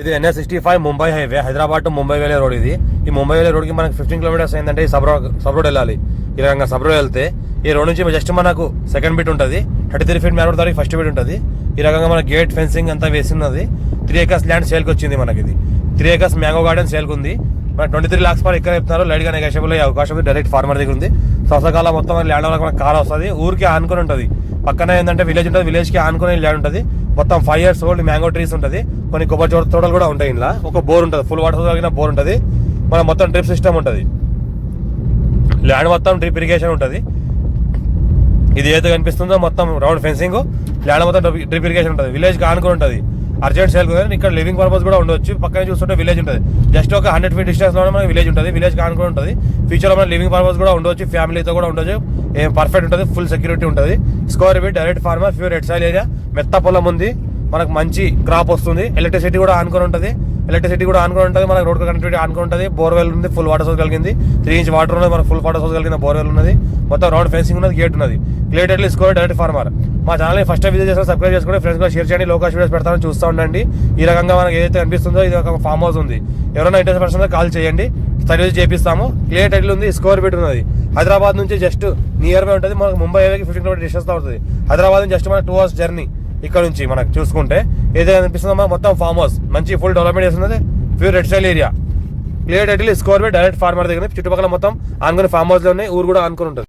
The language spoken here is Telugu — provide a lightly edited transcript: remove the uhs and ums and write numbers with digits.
ఇది NH65 Mumbai highway, Hyderabad to Mumbai వెళ్ళే రోడ్. ఇది ఈ ముంబై వెళ్ళే రోడ్ కి మనకి 15 కిలోమీటర్స్ అయిందంటే ఈ సబ్ రోడ్ వెళ్ళాలి. ఈ రకంగా సబ్ రోడ్ వెళ్తే ఈ రోడ్ నుంచి జస్ట్ మనకు సెకండ్ బిట్ ఉంటుంది, 33 ఫీట్ మ్యాన్ రోడ్ దానికి ఫస్ట్ బిట్ ఉంటుంది. ఈ రకంగా మన గేట్ ఫెన్సింగ్ అంతా వేసినది. 3 acres ల్యాండ్ సేల్కి వచ్చింది మనకి. ఇది 3 acres మ్యాంగో గార్డెన్ సేల్కి ఉంది. మన 23 lakhs పర్ ఎక్కడ చెప్తున్నారు. లైట్ గా నెగోషియబుల్ అయ్యే అవకాశం ఉంది. డైరెక్ట్ ఫార్మర్ దగ్గర ఉంది. సంవత్సరకాల మొత్తం ల్యాండ్ వల్ల మనకు కార్ వస్తుంది. ఊరికి ఆనుకొని ఉంటుంది. పక్కన ఏంటంటే విలేజ్ ఉంటుంది. విలేజ్ కి ఆనుకుని ల్యాండ్ ఉంటుంది. మొత్తం 5 years ఓల్డ్ మ్యాంగో ట్రీస్ ఉంటుంది. కొన్ని కొబ్బరి తోటలు కూడా ఉంటాయి. ఇలా ఒక బోర్ ఉంటుంది, ఫుల్ వాటర్ కలిగిన బోర్ ఉంటుంది. మన మొత్తం డ్రిప్ సిస్టమ్ ఉంటుంది. ల్యాండ్ మొత్తం డ్రిప్ ఇరిగేషన్ ఉంటుంది. ఇది ఏదో కనిపిస్తుందో మొత్తం రౌండ్ ఫెన్సింగ్, ల్యాండ్ మొత్తం డ్రిప్ ఇరిగేషన్ ఉంటుంది. విలేజ్ కి ఆనుకుని ఉంటుంది. అర్జెంట్ సేల్ ఇక్కడ లివింగ్ పర్పస్ కూడా ఉండొచ్చు. పక్కనే చూస్తుంటే విలేజ్ ఉంటుంది. జస్ట్ ఒక 100 feet డిస్టెన్స్ లో మనకి విలేజ్ ఉంటుంది. విలేజ్ కి ఆనుకుని ఉంటుంది. ఫ్యూచర్ లో మన లివింగ్ పర్పస్ కూడా ఉండొచ్చు, ఫ్యామిలీతో కూడా ఉండొచ్చు. ఏం పర్ఫెక్ట్ ఉంటుంది, ఫుల్ సెక్యూరిటీ ఉంటుంది. Square feet direct farmer, pure red soil area, మెత్త పొలం ఉంది. మనకు మంచి క్రాప్ వస్తుంది. ఎలక్ట్రిసిటీ కూడా ఆనుకొని ఉంటుంది. మనకు రోడ్ కనెక్టివిటీ ఆనుకొని ఉంటుంది. బోర్వెల్ ఉంది, ఫుల్ వాటర్ సోర్స్ కలిగింది. 3 inch వాటర్ ఉన్నది. మనకు ఫుల్ వాటర్ సోర్స్ కలిగిన బోర్వెల్ ఉన్నది. మొత్తం రౌండ్ ఫెన్సింగ్ ఉన్నది, గేట్ ఉన్నది. Clearly score direct farmer. మా ఛానల్ ఫస్ట్ విజిట్ చేస్తే సబ్స్క్రైబ్ చేసుకుని ఫ్రెండ్స్ కూడా షేర్ చేయండి. లోకల్ వీడియోస్ పెడతామని చూస్తూ ఉండండి. ఈ రకంగా మనకి ఏదైతే కనిపిస్తుందో ఇది ఒక ఫామ్ హౌస్ ఉంది. ఎవరైనా ఇంట్రెస్ట్ పర్సన్ కాల్ చేయండి, సర్వీస్ చేపిస్తాము. క్లియర్ టైటిల్ ఉంది, స్కోర్ బిట్ ఉన్నది. హైదరాబాద్ నుంచి జస్ట్ నియర్ బై ఉంటుంది. మనకు ముంబై హైవేకి 15 kilometers డిస్టెన్స్ ఉంటుంది. హైదరాబాద్ నుంచి జస్ట్ మనకు 2 hours జర్నీ. ఇక్కడ నుంచి మనకు చూసుకుంటే ఏదైతే కనిపిస్తుందో మొత్తం ఫామ్ హౌస్, మంచి ఫుల్ డెవలప్మెంట్ చేస్తున్నది. Pure red soil area. Clear title score bit direct farmer దగ్గర. చుట్టుపక్కల మొత్తం ఆనుకుని ఫామ్ హౌస్ లో ఉన్నాయి. ఊరు కూడా ఆనుకుని ఉంటుంది.